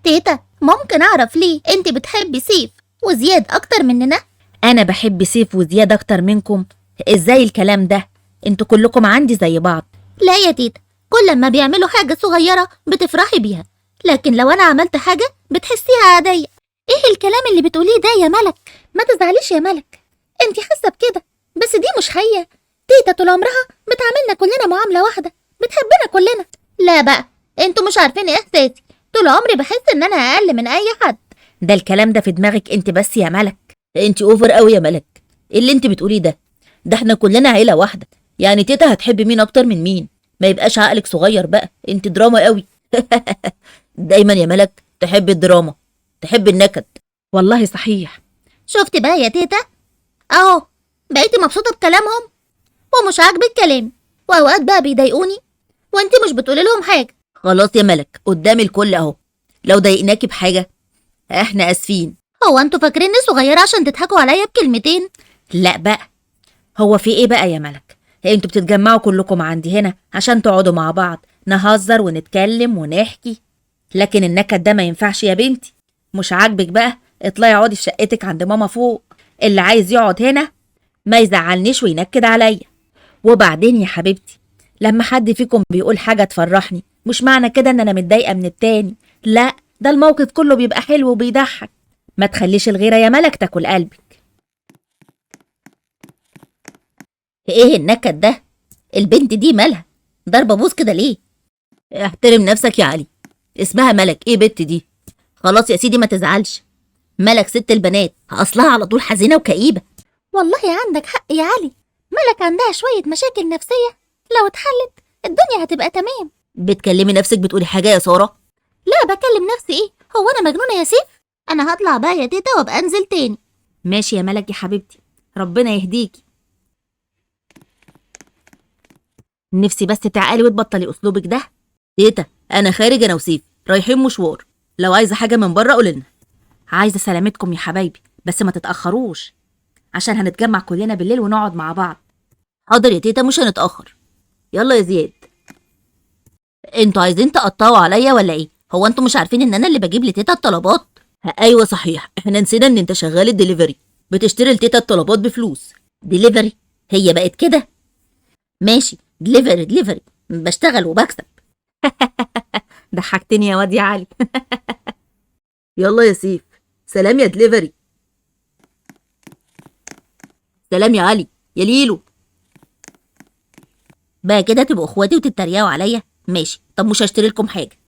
تيتا، ممكن اعرف ليه انت بتحبي سيف وزياد اكتر مننا؟ انا بحب سيف وزياد اكتر منكم؟ ازاي الكلام ده؟ انتوا كلكم عندي زي بعض. لا يا تيتا، كل ما بيعملوا حاجة صغيرة بتفرحي بيها، لكن لو انا عملت حاجة بتحسيها عادية. ايه الكلام اللي بتقوليه ده يا ملك؟ ما تزعليش يا ملك، انت حاسة بكده بس دي مش حقيقة. تيتا طول عمرها بتعاملنا كلنا معاملة واحدة، بتحبنا كلنا. لا بقى، انتوا مش عارفين احساسي، طول عمري بحس ان انا اقل من اي حد. ده الكلام ده في دماغك انت بس يا ملك. انت اوفر قوي يا ملك. ايه اللي انت بتقوليه ده؟ ده احنا كلنا عيله واحده، يعني تيتا هتحب مين اكتر من مين؟ ما يبقاش عقلك صغير بقى، انت دراما قوي. دايما يا ملك تحب الدراما، تحب النكد. والله صحيح. شفت بقى يا تيتا؟ اهو بقيتي مبسوطة بكلامهم ومش عاجبك كلامي، واوقات بقى بيضايقوني وانت مش بتقولي لهم حاجة. خلاص يا ملك، قدام الكل اهو، لو ضايقناكي بحاجه احنا اسفين. هو انتوا فاكريني صغيرة عشان تضحكوا عليا بكلمتين؟ لا بقى، هو في ايه بقى يا ملك؟ انتوا بتتجمعوا كلكم عندي هنا عشان تقعدوا مع بعض نهزر ونتكلم ونحكي، لكن النكد ده ما ينفعش يا بنتي. مش عاجبك بقى؟ اطلعي اقعدي في شقتك عند ماما فوق. اللي عايز يقعد هنا ما يزعلنيش وينكد عليا. وبعدين يا حبيبتي، لما حد فيكم بيقول حاجة تفرحني مش معنى كده ان انا متضايقة من التاني، لا، ده الموقف كله بيبقى حلو وبيضحك. ما تخليش الغيرة يا ملك تاكل قلبك. ايه النكد ده؟ البنت دي مالها ضربة بوز كده ليه؟ احترم نفسك يا علي، اسمها ملك، ايه بنت دي؟ خلاص يا سيدي ما تزعلش، ملك ست البنات اصلها على طول حزينة وكئيبة. والله عندك حق يا علي، ملك عندها شوية مشاكل نفسية، لو اتحلت الدنيا هتبقى تمام. بتكلمي نفسك بتقولي حاجة يا سارة؟ لا بكلم نفسي ايه، هو انا مجنونة يا سيف؟ انا هطلع بقى يا تيتا وابقى انزل تاني. ماشي يا ملك يا حبيبتي، ربنا يهديكي. نفسي بس تعالي وتبطلي اسلوبك ده. تيتا انا خارج انا وسيف رايحين مشوار، لو عايزه حاجه من بره قولي. عايزه سلامتكم يا حبايبي، بس ما تتاخروش عشان هنتجمع كلنا بالليل ونقعد مع بعض. حاضر يا تيتا مش هنتاخر. يلا يا زياد. انتوا عايزين تقطعوا عليا ولا ايه؟ هو انتوا مش عارفين ان انا اللي بجيب لتيتا الطلبات؟ ايوه صحيح، احنا نسينا ان انت شغال الدليفري، بتشتري لتيتا الطلبات بفلوس. دليفري؟ هي بقت كده؟ ماشي، دليفري بشتغل وبكسب. ضحكتني يا واد يا علي. يلا يا سيف، سلام يا دليفري. سلام يا علي يا ليلو. بقى كده تبقوا اخواتي وتتريقوا عليا؟ ماشي، طب مش هشتري لكم حاجه.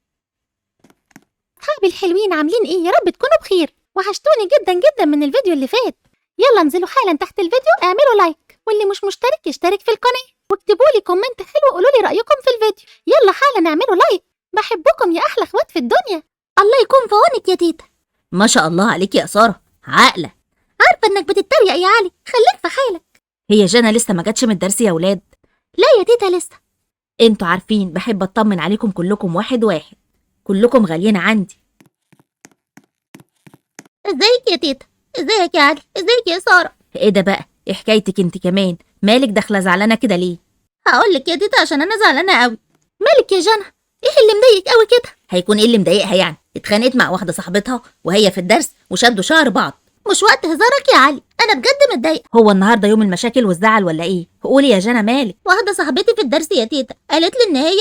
صحابي الحلوين عاملين ايه؟ يا رب تكونوا بخير، وحشتوني جدا جدا من الفيديو اللي فات. يلا انزلوا حالا تحت الفيديو اعملوا لايك، واللي مش مشترك يشترك في القناه، واكتبوا لي كومنت حلو وقولوا لي رايكم في الفيديو. يلا حالا اعملوا لايك، بحبكم يا احلى اخوات في الدنيا. الله يكون في عونك يا تيتا. ما شاء الله عليك يا ساره، عاقله. عارفه انك بتتريق يا علي، خليك في حالك. هي جانا لسه ما جاتش من الدرس يا ولاد؟ لا يا تيتا لسه. انتوا عارفين بحب اطمن عليكم كلكم واحد واحد، كلكم غاليين عندي. ازيك يا تيتا؟ ازيك يا علي؟ ازيك يا ساره؟ ايه ده بقى؟ ايه حكايتك انت كمان؟ مالك داخله زعلانه كده ليه؟ هقول لك يا تيتا عشان انا زعلانه قوي. مالك يا جنى؟ ايه اللي مضايقك قوي كده؟ هيكون ايه اللي مضايقها يعني؟ اتخانقت مع واحده صاحبتها وهي في الدرس وشدوا شعر بعض. مش وقت هزارك يا علي، انا بجد متضايقه. هو النهارده يوم المشاكل والزعل ولا ايه؟ قولي يا جنى مالك؟ واحده صاحبتي في الدرس يا تيتا قالت لي ان هي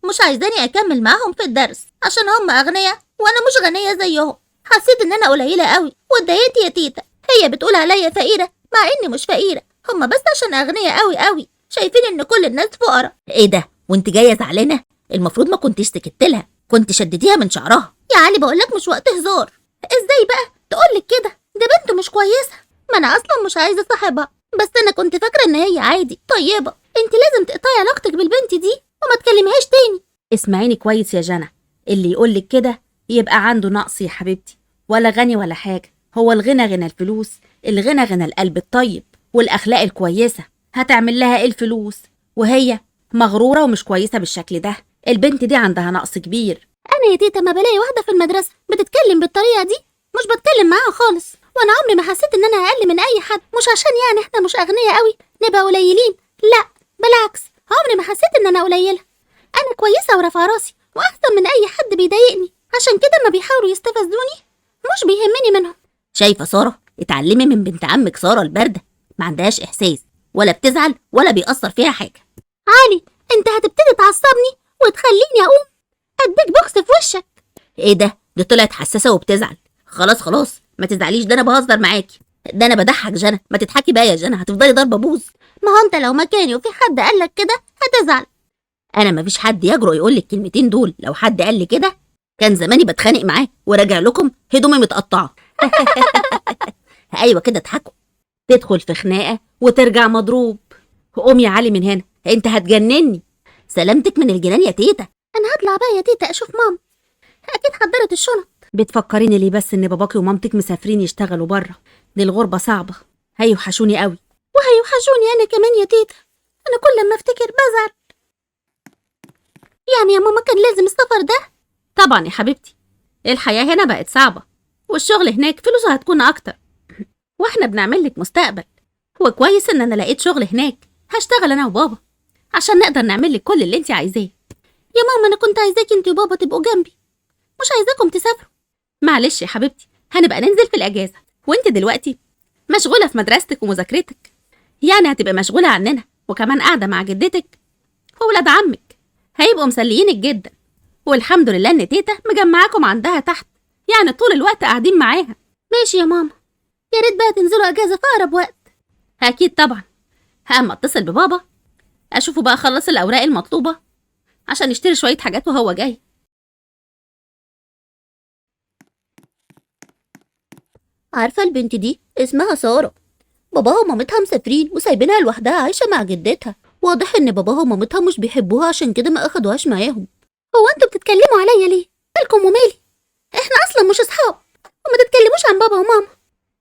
مش عايزاني اكمل معاهم في الدرس عشان هم اغنياء وانا مش غنيه زيهم. حسيت ان انا قليله قوي واتضايقت يا تيتا. هي بتقول عليا فقيره مع اني مش فقيره، هم بس عشان اغنياء قوي قوي شايفين ان كل الناس فقراء. ايه ده؟ وانت جايه زعلانه؟ المفروض ما كنتيش سكت لها، كنت شدديها من شعرها. يا علي بقولك مش وقت هزار. ازاي بقى تقولك كده؟ دي بنت مش كويسه، ما انا اصلا مش عايزه صاحبها، بس انا كنت فاكره ان هي عادي طيبه. انت لازم تقطعي علاقتك بالبنت دي وما تكلميهاش تاني. اسمعيني كويس يا جنى، اللي يقولك كده يبقى عنده نقص يا حبيبتي، ولا غني ولا حاجه. هو الغنى غنى الفلوس، الغنى غنى القلب الطيب والاخلاق الكويسه. هتعمل لها ايه الفلوس وهي مغروره ومش كويسه بالشكل ده؟ البنت دي عندها نقص كبير. انا يا تيتا ما بلاقي واحده في المدرسه بتتكلم بالطريقه دي مش بتكلم معاها خالص، وانا عمري ما حسيت ان انا اقل من اي حد، مش عشان يعني احنا مش اغنياء قوي نبقى قليلين، لا بالعكس، عمري ما حسيت ان انا قليله. انا كويسه ورافعه راسي واحسن من اي حد بيضايقني. عشان كده ما بيحاولوا يستفزوني، مش بيهمني منهم. شايفة سارة، اتعلمي من بنت عمك سارة الباردة، ما عندهاش إحساس، ولا بتزعل ولا بيأثر فيها حاجة. علي، انت هتبتدي تعصبني وتخليني أقوم أديك بوكس في وشك. ايه ده؟ دي طلعت حساسة وبتزعل. خلاص خلاص ما تزعليش، ده أنا بهزر معاكي، ده أنا بضحك جنى. ما تضحكي بقى يا جنى، هتفضلي ضربة بوز. ما هو انت لو مكاني وفي حد قالك كده هتزعل. انا مفيش حد يجرؤ يقول لي الكلمتين دول، لو حد قال لي كده كان زماني بتخانق معاه وراجع لكم هدومي متقطعه. ايوه كده اضحكوا. تدخل في خناقه وترجع مضروب. قوم يا علي من هنا، انت هتجنني. سلامتك من الجنان يا تيتا. انا هطلع بقى يا تيتا اشوف ماما، اكيد حضرت الشنط. بتفكريني ليه بس ان باباكي ومامتك مسافرين يشتغلوا بره؟ دي الغربه صعبه، هيوحشوني قوي. وهيوحشوني انا كمان يا تيتا، انا كل ما افتكر بزعل. يعني يا ماما كان لازم السفر ده؟ طبعا يا حبيبتي، الحياه هنا بقت صعبه، والشغل هناك فلوسه هتكون اكتر، واحنا بنعمل لك مستقبل. هو كويس ان انا لقيت شغل هناك، هشتغل انا وبابا عشان نقدر نعمل لك كل اللي انت عايزاه. يا ماما انا كنت عايزاكي انت وبابا تبقوا جنبي، مش عايزاكم تسافروا. معلش يا حبيبتي، هنبقى ننزل في الاجازه، وانت دلوقتي مشغوله في مدرستك ومذاكرتك، يعني هتبقى مشغوله عننا، وكمان قاعده مع جدتك وولاد عمك، هيبقوا مسليينك جدا. والحمد لله ان تيتا مجمعاكم عندها تحت، يعني طول الوقت قاعدين معاها. ماشي يا ماما، يا ريت بقى تنزلوا اجازه في اقرب وقت. اكيد طبعا. هاما اتصل ببابا اشوفه بقى خلص الاوراق المطلوبه عشان يشتري شويه حاجات وهو جاي. عارفه البنت دي اسمها ساره، باباها ومامتها مسافرين وسايبينها لوحدها عايشه مع جدتها. واضح ان باباها ومامتها مش بيحبوها عشان كده ما اخدوهاش معاهم. هو انتوا بتتكلموا عليا ليه؟ مالكم ومالي؟ احنا اصلا مش اصحاب، وما تتكلموش عن بابا وماما.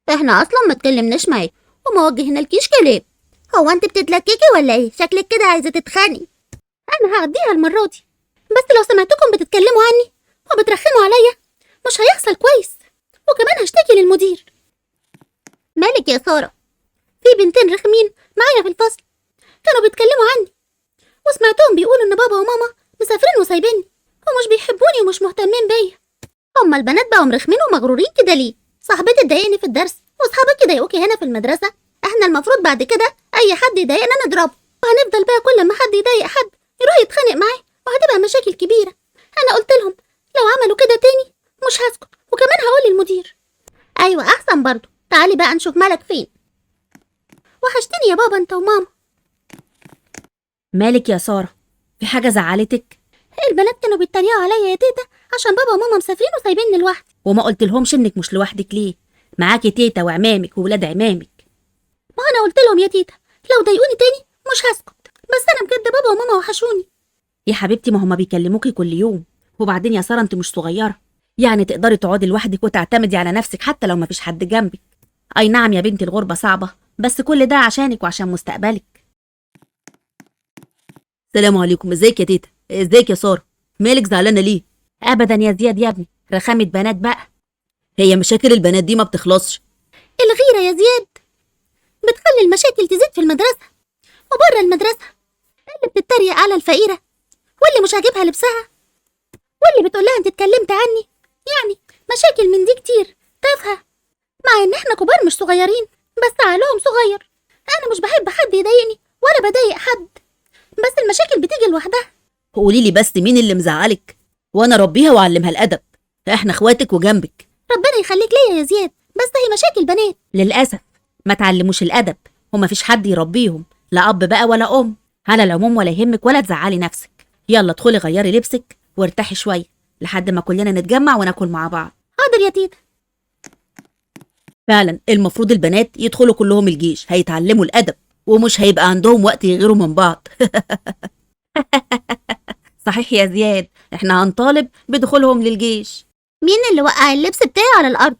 احنا اصلا ما اتكلمناش معاك وما وجهنالكيش كلام. هو انت بتتلككي ولا ايه؟ شكلك كده عايزه تتخانقي. انا هعديها المره دي، بس لو سمعتكم بتتكلموا عني وبترخموا عليا مش هيحصل كويس، وكمان هشتكي للمدير. مالك يا ساره؟ في بنتين رخمين معايا في الفصل كانوا بيتكلموا عني، وسمعتهم بيقولوا ان بابا وماما مسافرين وسايبيني ومش بيحبوني ومش مهتمين بيا. هما البنات بقوا مرخمين ومغرورين كده ليه؟ صاحبتي تضايقني في الدرس واصحابك يضايقوكي هنا في المدرسه، احنا المفروض بعد كده اي حد يضايقنا نضربه، وهنفضل بقى كل ما حد يضايق حد يروح يتخانق معاه، وهتبقى مشاكل كبيره. انا قلت لهم لو عملوا كده تاني مش هسكت، وكمان هقول للمدير. ايوه احسن برضو. تعالي بقى نشوف مالك فين. وحشتني يا بابا انت وماما. مالك يا ساره؟ في حاجه زعلتك؟ البنات كانوا بيتريقوا عليا يا تيتا عشان بابا وماما مسافرين وسايبيني لوحدي. وما قلت لهمش انك مش لوحدك ليه؟ معاكي تيتا وعمامك وولاد عمامك. ما انا قلت لهم يا تيتا لو ضايقوني تاني مش هسكت، بس انا بجد بابا وماما وحشوني. يا حبيبتي ما هما بيكلموكي كل يوم، وبعدين يا ساره انت مش صغيره، يعني تقدري تقعدي لوحدك وتعتمدي على نفسك حتى لو ما فيش حد جنبك. اي نعم يا بنتي الغربه صعبه، بس كل ده عشانك وعشان مستقبلك. السلام عليكم. ازيك يا تيتا؟ ازيك يا ساره؟ مالك زعلانه ليه؟ ابدا يا زياد يا ابني، رخامه بنات بقى. هي مشاكل البنات دي ما بتخلصش. الغيره يا زياد بتخلي المشاكل تزيد في المدرسه وبره المدرسه، اللي بتتريق على الفقيره، واللي مش عاجبها لبسها، واللي بتقول لها انت اتكلمت عني. يعني مشاكل من دي كتير تافهه، مع ان احنا كبار مش صغيرين، بس عقلهم صغير. انا مش بحب حد يضايقني ولا بضايق حد، بس المشاكل بتيجي لوحدها. قولي لي بس مين اللي مزعلك وانا ربيها واعلمها الادب، احنا اخواتك وجنبك. ربنا يخليك ليا يا زياد، بس هي مشاكل بنات. للاسف ما تعلموش الادب، وما فيش حد يربيهم، لا اب بقى ولا ام. على العموم ولا يهمك ولا تزعلي نفسك، يلا ادخلي غيري لبسك وارتاحي شويه لحد ما كلنا نتجمع وناكل مع بعض. حاضر يا تيتا. فعلا المفروض البنات يدخلوا كلهم الجيش، هيتعلموا الادب ومش هيبقى عندهم وقت يغيروا من بعض. صحيح يا زياد، احنا هنطالب بدخولهم للجيش. مين اللي وقع اللبس بتاعي على الارض؟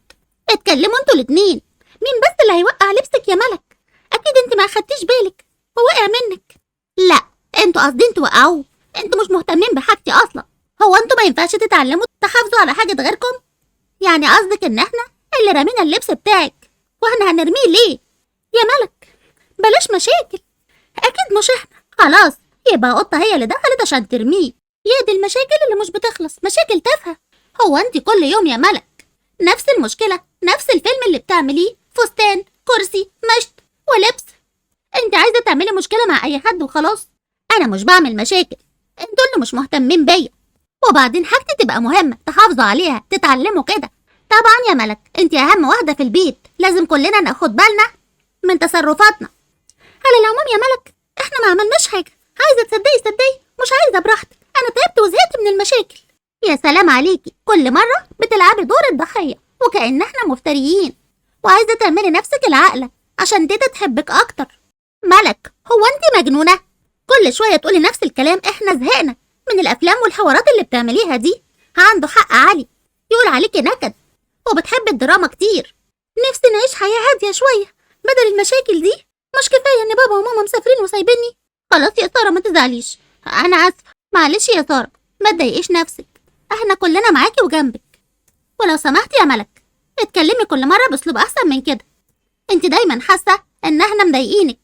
اتكلموا انتوا الاتنين، مين بس اللي هيوقع لبسك يا ملك؟ اكيد انت ما خدتيش بالك ووقع منك. لا انتوا قاصدين توقعوه، انتوا مش مهتمين بحاجتي اصلا. هو انتوا ما ينفعش تتعلموا تحافظوا على حاجه غيركم؟ يعني قصدك ان احنا اللي رامينا اللبس بتاعك واحنا هنرميه ليه؟ يا ملك بلاش مشاكل، اكيد مش احنا. خلاص يبقى قطه هي اللي دخلت عشان ترميه. يا دي المشاكل اللي مش بتخلص، مشاكل تافهه. هو انت كل يوم يا ملك نفس المشكلة، نفس الفيلم اللي بتعمليه، فستان، كرسي، مشط ولبس. انت عايزة تعملي مشكلة مع اي حد وخلاص. انا مش بعمل مشاكل، انتوا اللي مش مهتمين بيا. وبعدين حاجتي تبقى مهمة تحافظوا عليها، تتعلموا كده. طبعا يا ملك انت اهم واحدة في البيت، لازم كلنا ناخد بالنا من تصرفاتنا. على العموم يا ملك احنا ما عملناش حاجة، عايزة تصدقي صدقي، مش عايزة براحتك، انا تعبت وزهقت من المشاكل. يا سلام عليكي، كل مرة بتلعبي دور الضحية وكأن احنا مفتريين، وعايزة تعملي نفسك العاقلة عشان تيتا تحبك اكتر. ملك هو انت مجنونة؟ كل شوية تقولي نفس الكلام، احنا زهقنا من الافلام والحوارات اللي بتعمليها دي. عنده حق علي، يقول عليكي نكد وبتحب الدراما كتير. نفسي نعيش حياة هادية شوية بدل المشاكل دي. مش كفاية ان بابا وماما مسافرين وسايبيني؟ خلاص يا سارة ما تزعليش، انا اسفة، معلش يا سارة، ما تضايقيش نفسك، احنا كلنا معاكي وجنبك. ولو سمحتي يا ملك اتكلمي كل مرة باسلوب احسن من كده. انت دايما حاسة ان احنا مضايقينك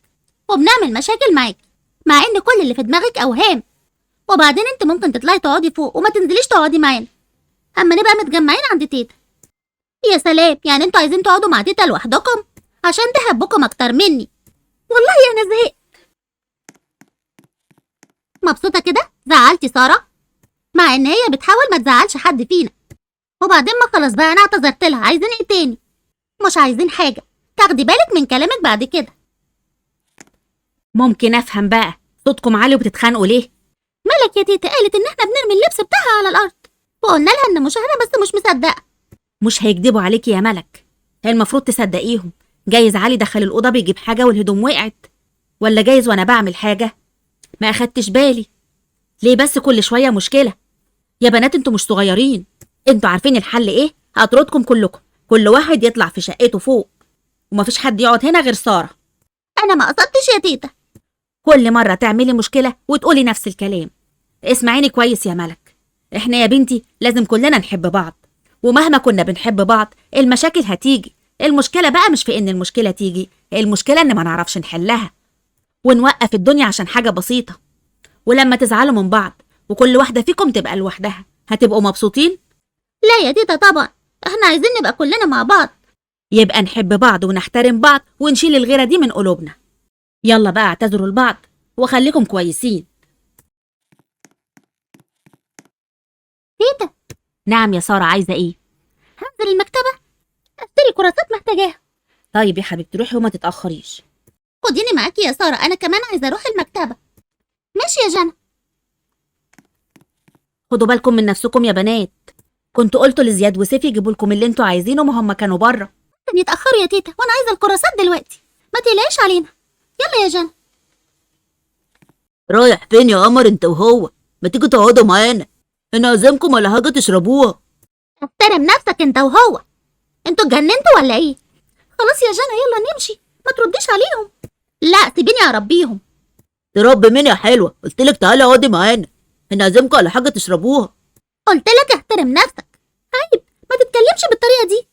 وبنعمل مشاكل معاكي، مع ان كل اللي في دماغك اوهام. وبعدين انت ممكن تطلعي تقعدي فوق وما تنزليش تقعدي معانا اما نبقى متجمعين عند تيتا. يا سلام، يعني انتوا عايزين تقعدوا مع تيتا لوحدكم عشان تحبكم اكتر مني؟ والله انا زهقت. مبسوطة كده؟ زعلتي سارة؟ مع ان هي بتحاول ما تزعلش حد فينا. وبعدين ما خلاص بقى، انا اعتذرت لها، عايزين ايه تاني؟ مش عايزين حاجة، تاخدي بالك من كلامك بعد كده. ممكن افهم بقى صوتكم عالي وبتتخانقوا ليه؟ ملك يا تيتا قالت ان احنا بنرمي اللبس بتاعها على الارض، وقلنا لها ان مشاهدة بس مش مصدقة. مش هيكدبوا عليكي يا ملك، هي المفروض تصدقيهم. جايز علي دخل الأوضة بيجيب حاجة والهدوم وقعت، ولا جايز وأنا بعمل حاجة ما أخدتش بالي. ليه بس كل شوية مشكلة؟ يا بنات انتوا مش صغيرين، انتوا عارفين الحل ايه؟ هطردكم كلكم، كل واحد يطلع في شقته فوق، ومفيش حد يقعد هنا غير سارة. انا ما قصدتش يا تيتا. كل مرة تعملي مشكلة وتقولي نفس الكلام. اسمعيني كويس يا ملك، احنا يا بنتي لازم كلنا نحب بعض، ومهما كنا بنحب بعض المشاكل هتيجي. المشكلة بقى مش في ان المشكلة تيجي، المشكلة ان ما نعرفش نحلها ونوقف الدنيا عشان حاجة بسيطة. ولما تزعلوا من بعض وكل واحدة فيكم تبقى لوحدها هتبقوا مبسوطين؟ لا يا تيتا طبعا، احنا عايزين نبقى كلنا مع بعض. يبقى نحب بعض ونحترم بعض ونشيل الغيرة دي من قلوبنا. يلا بقى اعتذروا لبعض وخليكم كويسين. تيتا. نعم يا سارة، عايزة ايه؟ هنزل المكتبة اشتري كراسات محتاجاها. طيب يا حبيبتي روحي وما تتأخريش. خديني معاكي يا سارة، انا كمان عايزة اروح المكتبة. ماشي يا جنى. خدوا بالكم من نفسكم يا بنات، كنتوا قلتوا لزياد وسيف يجيبوا لكم اللي انتوا عايزينه، ما هم كانوا بره. ممكن يتأخروا يا تيتا، وانا عايزة الكراسات دلوقتي، ما تقلقيش علينا. يلا يا جنى. رايح فين يا قمر انت وهو؟ ما تيجوا تقعدوا معانا، انا عازمكم على حاجه تشربوها. احترم نفسك انت وهو، انتوا اتجننتوا ولا ايه؟ خلاص يا جنى يلا نمشي، ما ترديش عليهم. لا سيبيني اربيهم. تربي مين يا حلوه؟ قلتلك تعالي اقعدي معانا، انا عازمكم على حاجه تشربوها. قلت لك احترم نفسك. عيب ما تتكلمش بالطريقه دي.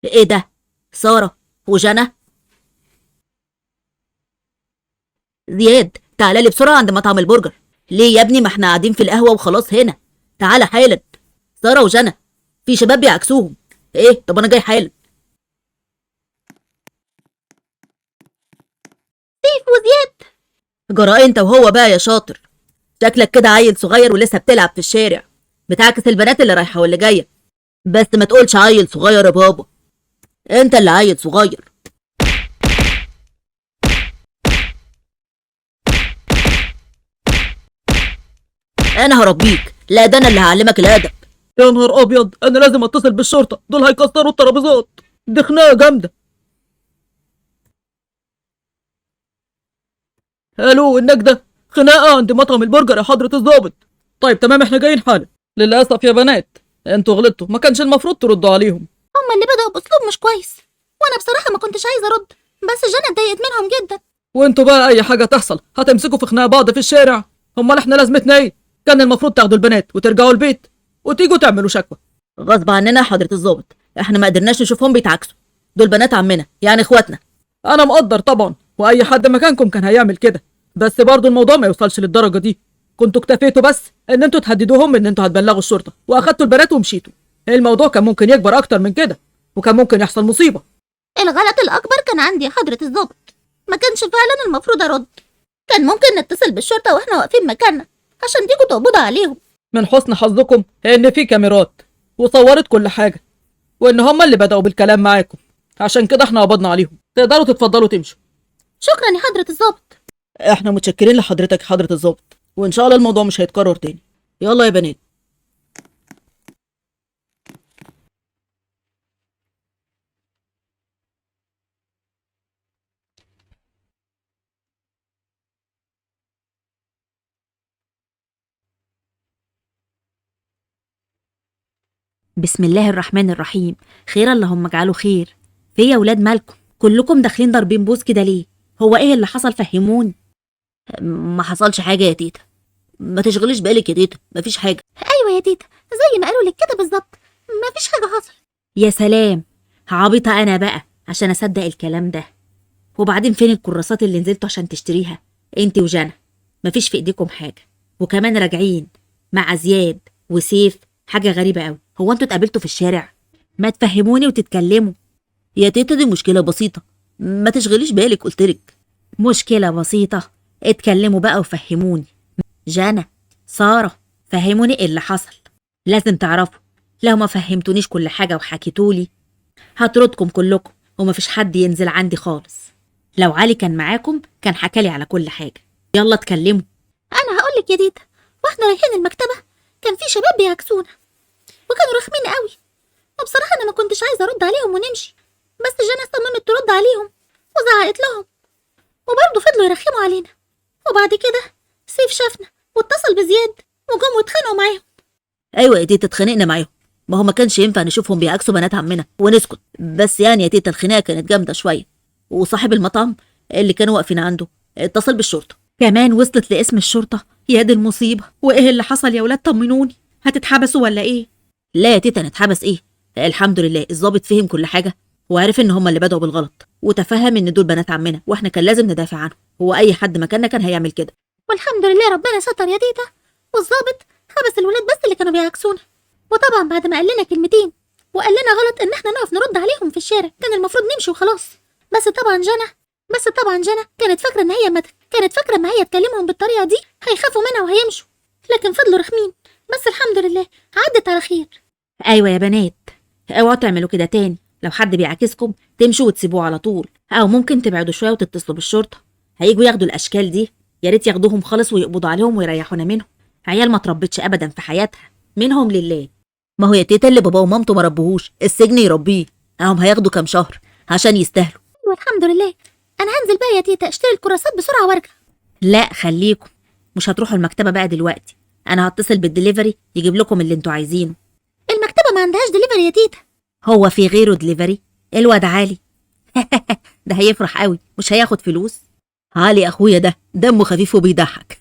ايه ده؟ ساره وجنى. زياد تعالى لي بسرعه عند مطعم البرجر. ليه يا ابني؟ ما احنا قاعدين في القهوه وخلاص هنا. تعالى حالا. ساره وجنى، في شباب بيعكسوهم. ايه؟ طب انا جاي حالا. سيف وزياد. جراء انت وهو بقى يا شاطر، شكلك كده عيل صغير ولسه بتلعب في الشارع، بتعكس البنات اللي رايحه واللي جايه. بس ما تقولش عيل صغير يا بابا، انت اللي عيل صغير. انا هربيك، لا ده انا اللي هعلمك الادب. يا نهار ابيض، انا لازم اتصل بالشرطه، دول هيكسروا الترابيزات، دي خناقه جامده. الو النجده، خناقه عند مطعم البرجر يا حضره الضابط. طيب تمام احنا جايين حالا. للاسف يا بنات انتوا غلطتوا، ما كانش المفروض تردوا عليهم. هما اللي بدأوا بأسلوب مش كويس، وانا بصراحه ما كنتش عايزه ارد، بس جنى اتضايقت منهم جدا. وانتوا بقى اي حاجه تحصل هتمسكوا في خناقه بعض في الشارع؟ امال احنا لازمتنا ايه؟ كان المفروض تاخدوا البنات وترجعوا البيت وتيجوا تعملوا شكوى. غصب عننا يا حضره الضابط، احنا ما قدرناش نشوفهم بيتعكسوا، دول بنات عمنا يعني اخواتنا. انا مقدر طبعا، واي حد مكانكم كان هيعمل كده، بس برضه الموضوع ما يوصلش للدرجه دي. كنتوا اكتفيتوا بس ان انتوا تهددوهم ان انتوا هتبلغوا الشرطه، واخدتوا البنات ومشيتوا. الموضوع كان ممكن يكبر اكتر من كده، وكان ممكن يحصل مصيبة. الغلط الأكبر كان عندي يا حضرة الضابط، ما كانش فعلا المفروض أرد. كان ممكن نتصل بالشرطة واحنا واقفين مكاننا عشان تيجوا تقبضوا عليهم. من حسن حظكم ان في كاميرات وصورت كل حاجة، وان هما اللي بدأوا بالكلام معاكم، عشان كده احنا قبضنا عليهم. تقدروا تتفضلوا تمشوا. شكرا يا حضرة الضابط. احنا متشكرين لحضرتك يا حضرة الضابط، وان شاء الله الموضوع مش هيتكرر تاني. يلا يا بنات. بسم الله الرحمن الرحيم. خير اللهم اجعله خير. في يا ولاد مالكم كلكم داخلين ضاربين بوز كده ليه؟ هو ايه اللي حصل؟ فهموني. ما حصلش حاجة يا تيتا، ما تشغليش بالك يا تيتا، مفيش حاجة. أيوة يا تيتا، زي ما قالوا لك كده بالظبط، مفيش حاجة حصلت. يا سلام، عبيطة انا بقى عشان اصدق الكلام ده. وبعدين فين الكراسات اللي نزلتوا عشان تشتريها انت وجنى؟ مفيش في ايديكم حاجة، وكمان راجعين مع زياد وسيف. حاجة غريبة قوي، هو انتوا اتقابلتوا في الشارع؟ ما تفهموني وتتكلموا. يا تيتا دي مشكلة بسيطة، ما تشغليش بالك قلتلك. مشكلة بسيطة؟ اتكلموا بقى وفهموني. جانا، سارة، فهموني ايه اللي حصل. لازم تعرفوا، لو ما فهمتونيش كل حاجة وحكيتولي هطردكم كلكم، ومفيش حد ينزل عندي خالص. لو علي كان معاكم كان حكالي على كل حاجة. يلا اتكلموا. أنا هقولك يا تيتا، واحنا رايحين المكتبة كان في شباب بيعكسونا وكانوا رخمين قوي، وبصراحة أنا ما كنتش عايزة أرد عليهم ونمشي، بس جانا صممت ترد عليهم وزعقت لهم، وبرضه فضلوا يرخموا علينا. وبعد كده سيف شافنا واتصل بزياد وجم واتخانقوا معاهم. ايوه يا تيتا اتخانقنا معاهم، ما هو ما كانش ينفع نشوفهم بيعكسوا بنات عمنا ونسكت. بس يعني يا تيتا الخناقة كانت جامدة شوية، وصاحب المطعم اللي كانوا واقفين عنده اتصل بالشرطة. كمان وصلت لاسم الشرطة؟ يا دي المصيبة. وايه اللي حصل يا ولاد؟ طمنوني، هتتحبسوا ولا ايه؟ لا يا تيتا نتحبس ايه، الحمد لله الضابط فهم كل حاجة، وعرف ان هم اللي بدأوا بالغلط، وتفهم ان دول بنات عمنا واحنا كان لازم ندافع عنهم. هو اي حد مكاننا كان هيعمل كده. والحمد لله ربنا ستر يا تيتا، والظابط حبس الولاد بس اللي كانوا بيعكسونا. وطبعا بعد ما قال لنا كلمتين وقال لنا غلط ان احنا نقف نرد عليهم في الشارع، كان المفروض نمشي وخلاص. بس طبعا جنى كانت فاكره ان هي كانت فاكره ما هي تكلمهم بالطريقه دي هيخافوا منها وهيمشوا، لكن فضلوا رخمين. بس الحمد لله عدت على خير. ايوه يا بنات، اوعوا تعملوا كده تاني. لو حد بيعاكسكم تمشوا وتسيبوه على طول، او ممكن تبعدوا شويه وتتصلوا بالشرطه. هيجوا ياخدوا الاشكال دي، يا ريت ياخدوهم خالص ويقبضوا عليهم ويريحونا منهم. عيال ما تربتش ابدا في حياتها، منهم لله. ما هو يا تيتا اللي بابا ومامته ما ربوهوش السجن يربيه، هم هياخدوا كام شهر عشان يستاهلوا. ايوه الحمد لله. انا هنزل بقى يا تيتا اشتري الكراسات بسرعه وارجع. لا خليكم، مش هتروحوا المكتبه بقى دلوقتي. انا هتصل بالدليفري يجيب لكم اللي انتوا عايزينه. المكتبه ما عندهاش دليفري يا تيتا. هو في غيره دليفري؟ الواد علي ده هيفرح قوي، مش هياخد فلوس. علي اخويا ده دمه خفيف وبيضحك